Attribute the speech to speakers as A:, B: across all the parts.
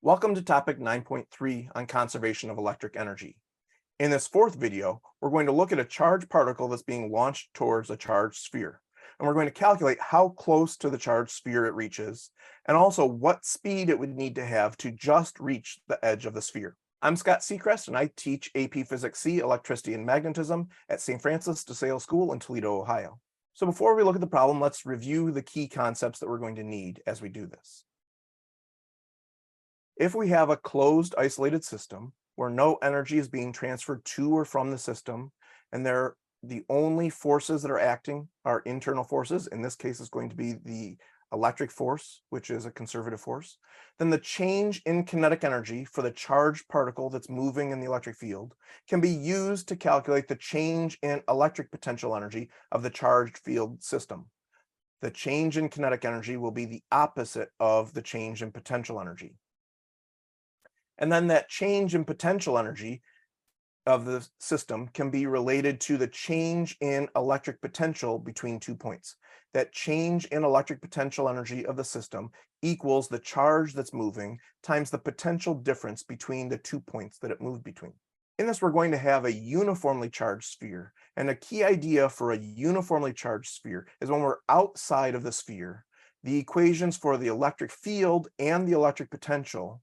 A: Welcome to topic 9.3 on conservation of electric energy. In this fourth video, we're going to look at a charged particle that's being launched towards a charged sphere. And we're going to calculate how close to the charged sphere it reaches, and also what speed it would need to have to just reach the edge of the sphere. I'm Scott Seacrest, and I teach AP Physics C, Electricity and Magnetism at St. Francis de Sales School in Toledo, Ohio. So before we look at the problem, let's review the key concepts that we're going to need as we do this. If we have a closed, isolated system where no energy is being transferred to or from the system, and the only forces that are acting are internal forces, in this case is going to be the electric force, which is a conservative force, then the change in kinetic energy for the charged particle that's moving in the electric field can be used to calculate the change in electric potential energy of the charged field system. The change in kinetic energy will be the opposite of the change in potential energy. And then that change in potential energy of the system can be related to the change in electric potential between 2 points. That change in electric potential energy of the system equals the charge that's moving times the potential difference between the 2 points that it moved between. In this, we're going to have a uniformly charged sphere. And a key idea for a uniformly charged sphere is when we're outside of the sphere, the equations for the electric field and the electric potential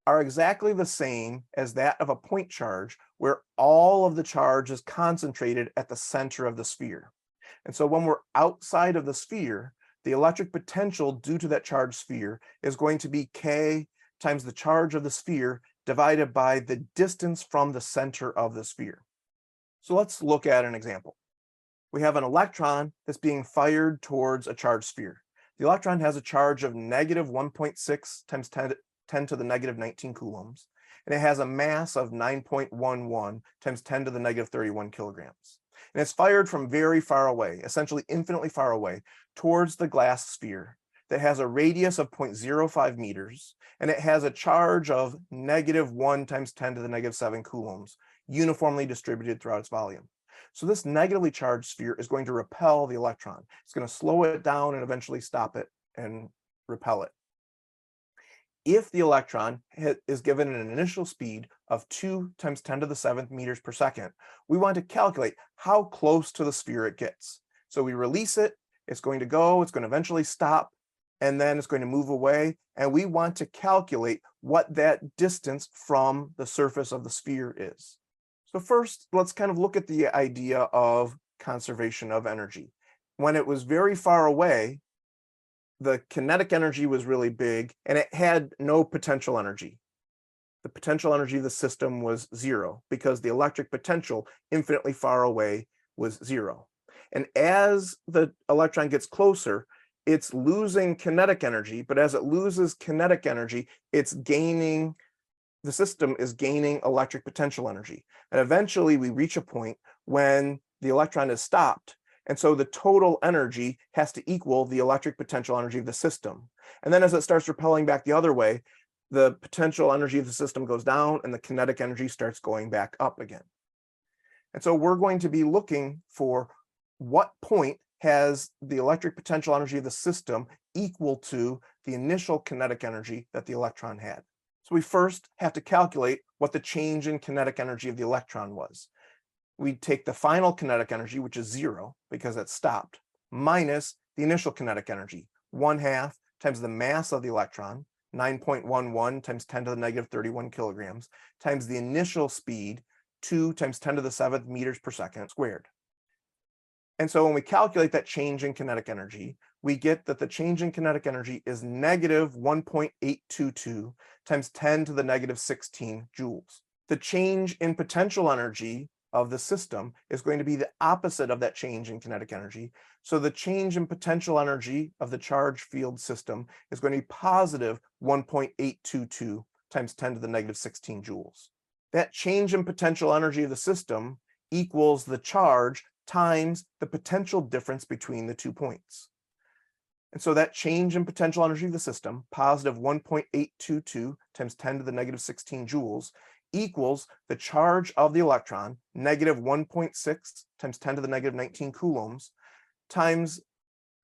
A: are exactly the same as that of a point charge, where all of the charge is concentrated at the center of the sphere. And so when we're outside of the sphere, the electric potential due to that charged sphere is going to be K times the charge of the sphere divided by the distance from the center of the sphere. So let's look at an example. We have an electron that's being fired towards a charged sphere. The electron has a charge of negative 1.6 times 10 to the negative 19 coulombs, and it has a mass of 9.11 times 10 to the negative 31 kilograms. And it's fired from very far away, essentially infinitely far away, towards the glass sphere that has a radius of 0.05 meters, and it has a charge of negative 1 times 10 to the negative 7 coulombs, uniformly distributed throughout its volume. So this negatively charged sphere is going to repel the electron. It's going to slow it down and eventually stop it and repel it. If the electron is given an initial speed of 2 times 10 to the 7th meters per second, we want to calculate how close to the sphere it gets. So we release it, it's going to go, it's going to eventually stop, and then it's going to move away, and we want to calculate what that distance from the surface of the sphere is. So first, let's kind of look at the idea of conservation of energy. When it was very far away, the kinetic energy was really big and it had no potential energy. The potential energy of the system was zero because the electric potential infinitely far away was zero. And as the electron gets closer, it's losing kinetic energy, but as it loses kinetic energy, the system is gaining electric potential energy. And eventually we reach a point when the electron is stopped. And so the total energy has to equal the electric potential energy of the system. And then as it starts repelling back the other way, the potential energy of the system goes down and the kinetic energy starts going back up again. And so we're going to be looking for what point has the electric potential energy of the system equal to the initial kinetic energy that the electron had. So we first have to calculate what the change in kinetic energy of the electron was. We take the final kinetic energy, which is zero because it's stopped, minus the initial kinetic energy, 1/2 times the mass of the electron, 9.11 times 10 to the negative 31 kilograms, times the initial speed, 2 times 10 to the 7th meters per second squared. And so when we calculate that change in kinetic energy, we get that the change in kinetic energy is negative 1.822 times 10 to the negative 16 joules. The change in potential energy of the system is going to be the opposite of that change in kinetic energy. So the change in potential energy of the charged field system is going to be positive 1.822 times 10 to the negative 16 joules. That change in potential energy of the system equals the charge times the potential difference between the 2 points. And so that change in potential energy of the system, positive 1.822 times 10 to the negative 16 joules, equals the charge of the electron, negative 1.6 times 10 to the negative 19 coulombs, times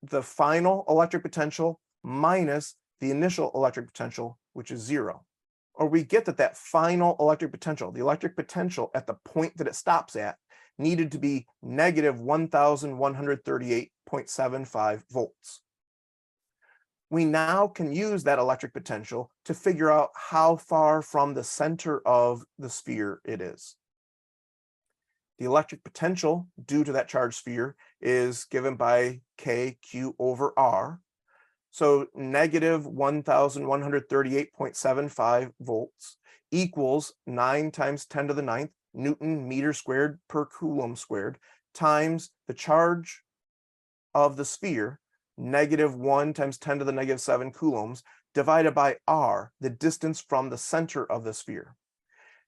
A: the final electric potential minus the initial electric potential, which is zero. or we get that that final electric potential, the electric potential at the point that it stops at, needed to be negative 1138.75 volts. We now can use that electric potential to figure out how far from the center of the sphere it is. The electric potential due to that charged sphere is given by kq over r. So negative 1138.75 volts equals 9 times 10 to the 9th Newton meter squared per Coulomb squared times the charge of the sphere, negative 1 times 10 to the negative 7 coulombs, divided by r, the distance from the center of the sphere.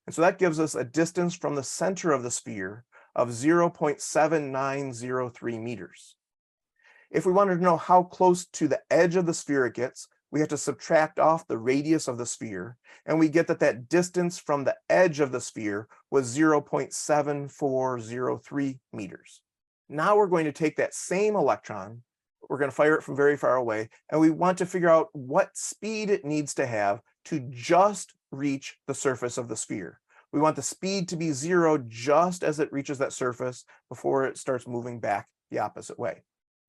A: And so that gives us a distance from the center of the sphere of 0.7903 meters. If we wanted to know how close to the edge of the sphere it gets, we have to subtract off the radius of the sphere, and we get that that distance from the edge of the sphere was 0.7403 meters. Now we're going to take that same electron, we're going to fire it from very far away, and we want to figure out what speed it needs to have to just reach the surface of the sphere. We want the speed to be 0 just as it reaches that surface before it starts moving back the opposite way.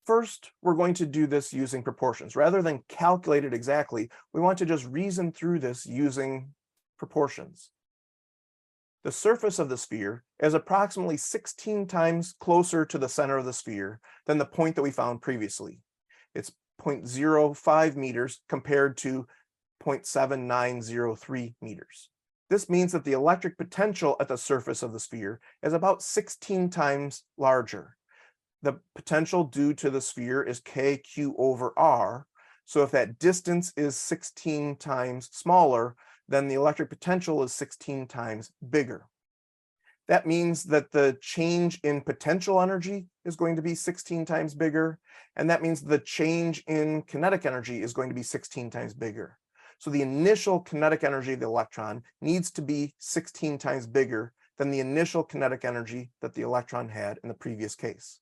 A: First, we're going to do this using proportions. Rather than calculate it exactly, we want to just reason through this using proportions. The surface of the sphere is approximately 16 times closer to the center of the sphere than the point that we found previously. It's 0.05 meters compared to 0.7903 meters. This means that the electric potential at the surface of the sphere is about 16 times larger. The potential due to the sphere is kq over r. So if that distance is 16 times smaller, then the electric potential is 16 times bigger. That means that the change in potential energy is going to be 16 times bigger, and that means the change in kinetic energy is going to be 16 times bigger. So the initial kinetic energy of the electron needs to be 16 times bigger than the initial kinetic energy that the electron had in the previous case.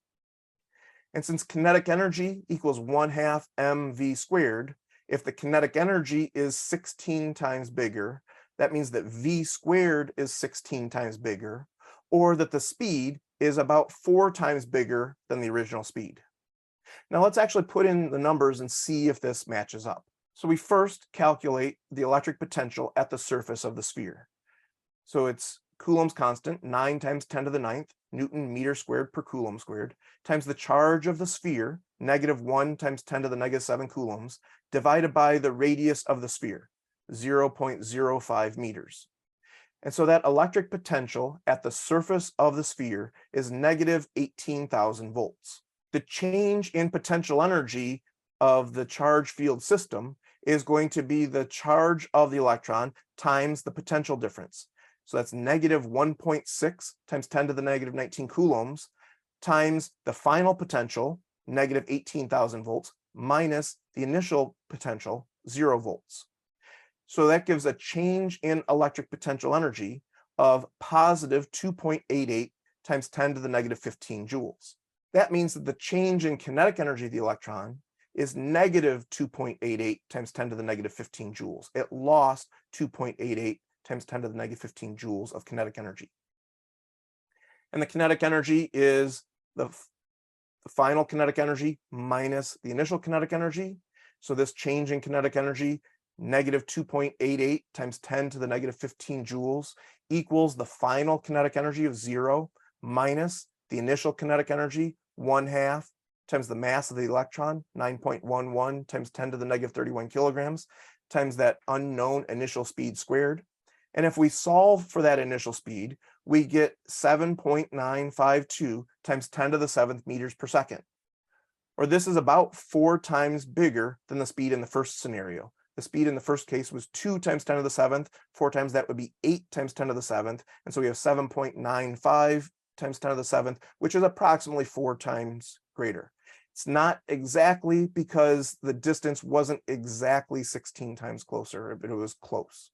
A: And since kinetic energy equals 1/2 mv squared, if the kinetic energy is 16 times bigger, that means that v squared is 16 times bigger, or that the speed is about 4 times bigger than the original speed. Now let's actually put in the numbers and see if this matches up. So we first calculate the electric potential at the surface of the sphere. So it's Coulomb's constant, 9 times 10 to the 9th Newton meter squared per Coulomb squared, times the charge of the sphere, negative 1 times 10 to the negative 7 coulombs, divided by the radius of the sphere, 0.05 meters. And so that electric potential at the surface of the sphere is negative 18,000 volts. The change in potential energy of the charge field system is going to be the charge of the electron times the potential difference. So that's negative 1.6 times 10 to the negative 19 coulombs times the final potential, negative 18,000 volts, minus the initial potential, 0 volts. So that gives a change in electric potential energy of positive 2.88 times 10 to the negative 15 joules. That means that the change in kinetic energy of the electron is negative 2.88 times 10 to the negative 15 joules. It lost 2.88 times 10 to the negative 15 joules of kinetic energy. And the kinetic energy is the final kinetic energy minus the initial kinetic energy. So this change in kinetic energy, negative 2.88 times 10 to the negative 15 joules, equals the final kinetic energy of 0 minus the initial kinetic energy, 1/2 times the mass of the electron, 9.11 times 10 to the negative 31 kilograms, times that unknown initial speed squared. And if we solve for that initial speed, we get 7.952 times 10 to the 7th meters per second. Or this is about 4 times bigger than the speed in the first scenario. The speed in the first case was 2 times 10 to the 7th, 4 times that would be 8 times 10 to the 7th. And so we have 7.95 times 10 to the 7th, which is approximately 4 times greater. It's not exactly because the distance wasn't exactly 16 times closer, but it was close.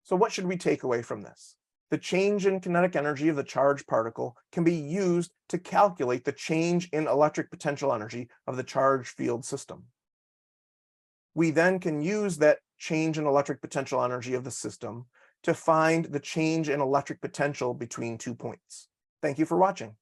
A: So what should we take away from this? The change in kinetic energy of the charged particle can be used to calculate the change in electric potential energy of the charged field system. We then can use that change in electric potential energy of the system to find the change in electric potential between 2 points. Thank you for watching.